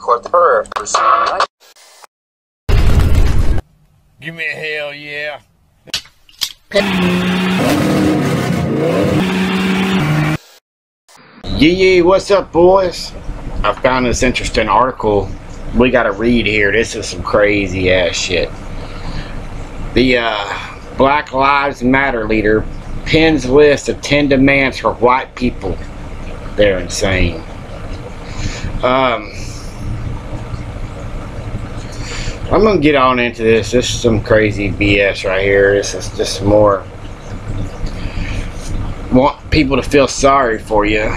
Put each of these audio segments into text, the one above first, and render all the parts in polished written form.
court the birth. Give me a hell yeah. Yeah, what's up, boys? I found this interesting article we gotta read here. This is some crazy ass shit. The Black Lives Matter leader pins list of 10 demands for white people. They're insane. I'm gonna get on into this. This is some crazy BS right here. This is just more want people to feel sorry for you.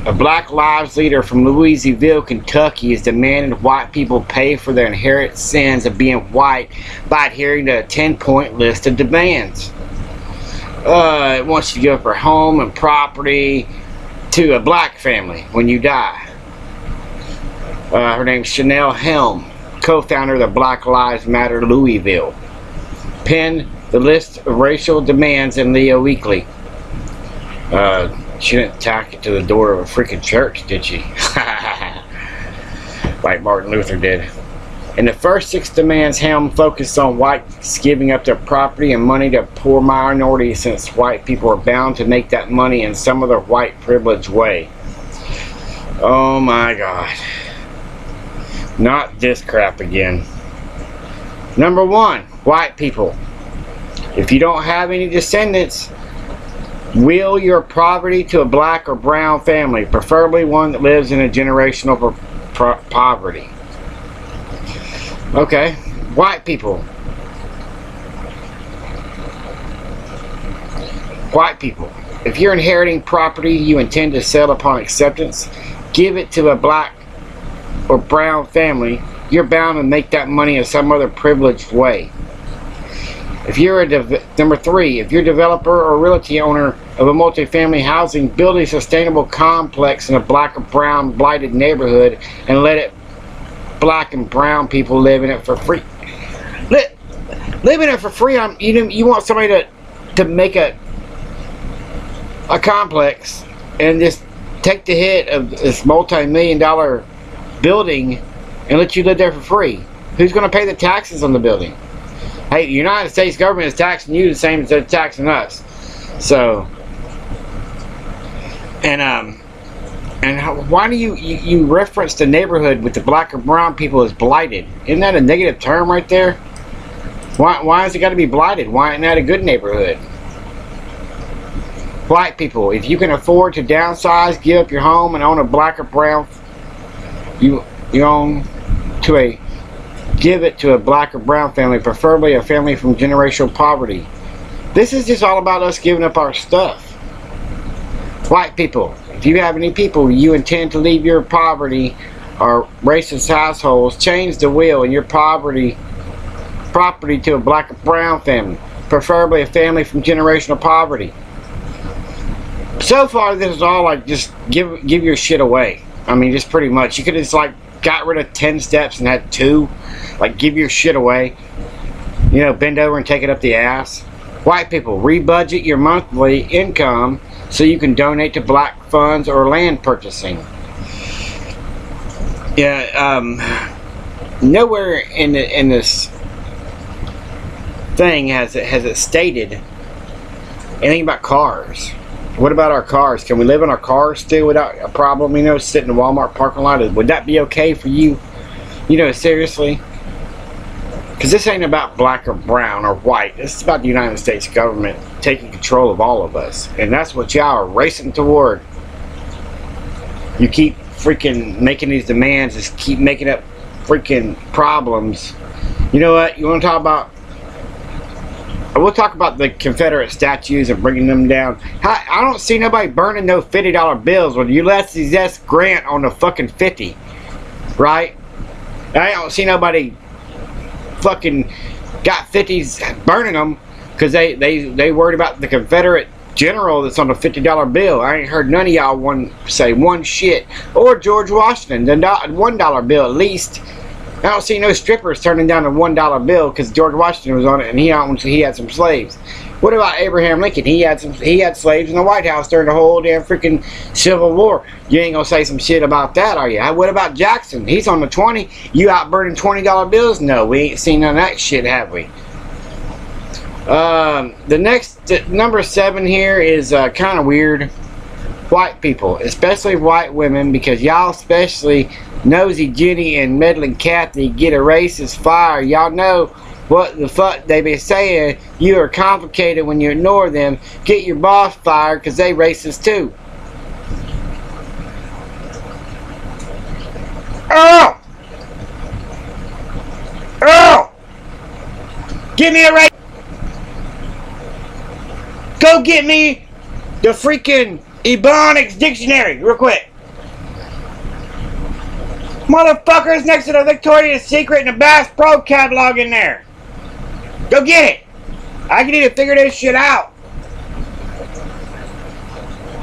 A Black Lives leader from Louisville, Kentucky is demanding white people pay for their inherent sins of being white by adhering to a 10-point list of demands. It wants you to give up your home and property to a black family when you die. Her name's Chanelle Helm, co-founder of the Black Lives Matter-Louisville, penned the list of racial demands in Leo Weekly. She didn't tack it to the door of a freaking church, did she? Like Martin Luther did. In the first 6 demands, Helm focused on whites giving up their property and money to poor minorities, since white people are bound to make that money in some other white privileged way. Oh my God. Not this crap again. Number 1, white people. If you don't have any descendants, will your property to a black or brown family, preferably one that lives in a generational poverty. Okay, white people. White people. If you're inheriting property you intend to sell upon acceptance, give it to a black or brown family. You're bound to make that money in some other privileged way. If you're number 3, if you're a developer or realty owner of a multifamily housing, build a sustainable complex in a black or brown blighted neighborhood and let it black and brown people live in it for free. Live in it for free. You want somebody to make a complex and just take the hit of this multi-million-dollar building and let you live there for free. Who's going to pay the taxes on the building? Hey, the United States government is taxing you the same as they're taxing us. So, and why do you reference the neighborhood with the black or brown people as blighted? Isn't that a negative term right there? Why has it got to be blighted? Why isn't that a good neighborhood? White people, if you can afford to downsize, give up your home and own a black or brown, you own to a. Give it to a black or brown family, preferably a family from generational poverty. This is just all about us giving up our stuff. White people, if you have any people you intend to leave your poverty or racist households, change the will in your property to a black or brown family, preferably a family from generational poverty. So far, this is all like just give your shit away. I mean, just pretty much. You could just like got rid of 10 steps and had 2. Like, give your shit away. You know, bend over and take it up the ass. White people, rebudget your monthly income so you can donate to black funds or land purchasing. Yeah, nowhere in this thing has it stated anything about cars. What about our cars? Can we live in our cars still without a problem? You know, sit in the Walmart parking lot. Would that be okay for you? You know, seriously? Because this ain't about black or brown or white. This is about the United States government taking control of all of us. And that's what y'all are racing toward. You keep freaking making these demands. Just keep making up freaking problems. You know what? You want to talk about... We'll talk about the Confederate statues and bringing them down. I don't see nobody burning no $50 bills with Ulysses S. Grant on the fucking 50. Right? I don't see nobody fucking got 50s burning them because they worried about the Confederate general that's on the $50 bill. I ain't heard none of y'all say one shit. Or George Washington, the $1 bill at least. I don't see no strippers turning down a $1 bill because George Washington was on it and he had some slaves. What about Abraham Lincoln? He had slaves in the White House during the whole damn freaking Civil War. You ain't gonna say some shit about that, are you? What about Jackson? He's on the 20. You out burning $20 bills? No, we ain't seen none of that shit, have we? The next number 7 here is kind of weird. White people, especially white women, because y'all, especially Nosy Jenny and Meddling Kathy, get a racist fire. Y'all know what the fuck they be saying. You are complicated when you ignore them. Get your boss fired because they racist too. Oh! Oh! Give me a race. Go get me the freaking Ebonics dictionary, real quick. Motherfuckers, next to the Victoria's Secret and the Bass Pro catalog in there. Go get it. I need to figure this shit out.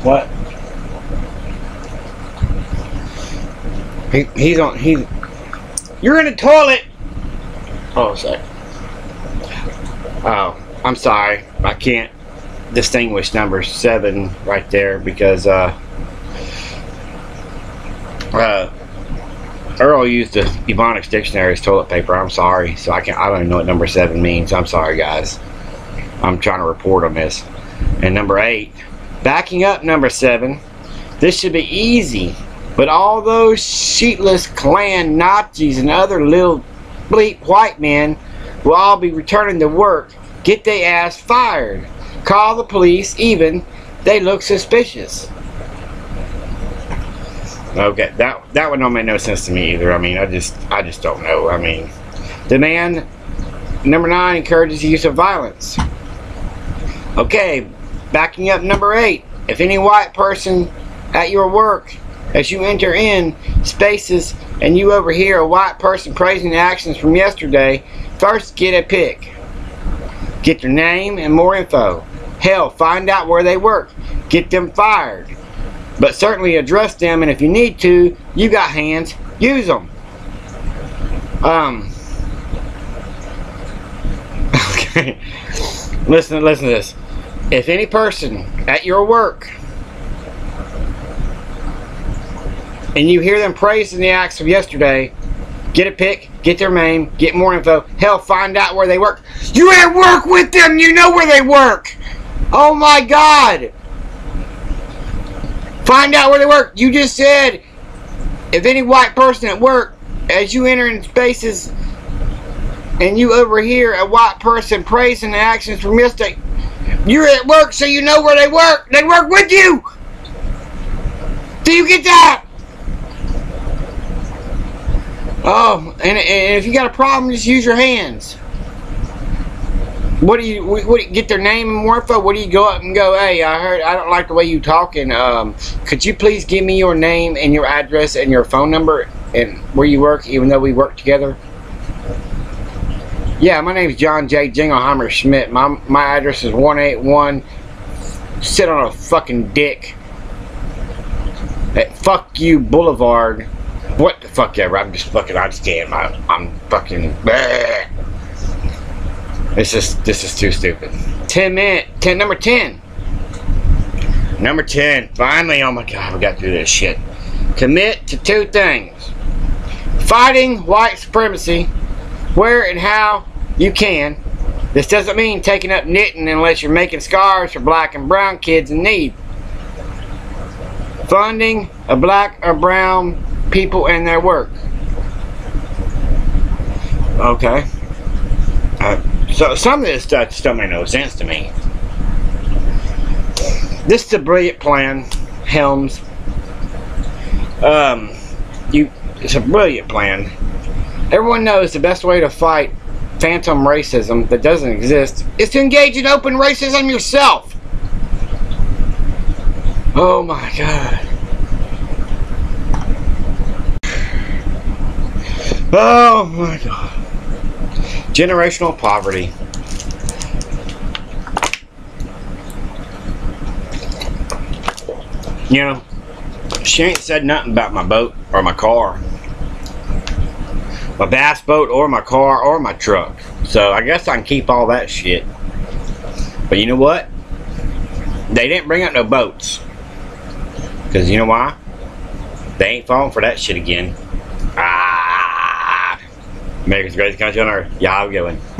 What? He's you're in the toilet. Oh, sorry. Oh, I'm sorry. I can't distinguish number 7 right there because Earl used the Ebonics dictionary as toilet paper. I'm sorry, so I don't even know what number 7 means. I'm sorry, guys. I'm trying to report on this. And number 8, backing up number 7. This should be easy, but all those sheetless Klan Nazis and other little bleep white men will all be returning to work. Get they ass fired. Call the police, even they look suspicious. Okay, that one don't make no sense to me either. I mean, I just don't know. I mean, demand number 9 encourages the use of violence. Okay, backing up number 8. If any white person at your work, as you enter in spaces and you overhear a white person praising the actions from yesterday, first get a pic. Get their name and more info. Hell, find out where they work. Get them fired. But certainly address them, and if you need to, you got hands, use them. Okay. Listen to this. If any person at your work and you hear them praising the acts of yesterday, get a pic, get their name, get more info. Hell, find out where they work. You at work with them, you know where they work. Oh my God. Find out where they work. You just said, if any white person at work, as you enter in spaces and you overhear a white person praising the actions from yesterday, you're at work, so you know where they work. They work with you. Do you get that? Oh, and if you got a problem, just use your hands. What do you get their name and more info? What do you go up and go, hey, I don't like the way you talking. Could you please give me your name and your address and your phone number and where you work, even though we work together? Yeah, my name is John J. Jingleheimer Schmidt. My address is 181. Sit on a fucking dick at Fuck You Boulevard. What the fuck ever? I just can't. I'm fucking. Bleh. This is too stupid. Number 10. Number 10. Finally, oh my God, we got through this shit. Commit to 2 things. Fighting white supremacy where and how you can. This doesn't mean taking up knitting unless you're making scarves for black and brown kids in need. Funding a black or brown people and their work. Okay. So some of this stuff just don't make no sense to me. This is a brilliant plan, Helms. It's a brilliant plan. Everyone knows the best way to fight phantom racism that doesn't exist is to engage in open racism yourself. Oh my God. Oh my God. Generational poverty. You know, she ain't said nothing about my boat or my car. my bass boat or my car or my truck. So I guess I can keep all that shit. But you know what? They didn't bring up no boats. Because you know why? They ain't falling for that shit again. America's greatest country on earth. Y'all have a good one.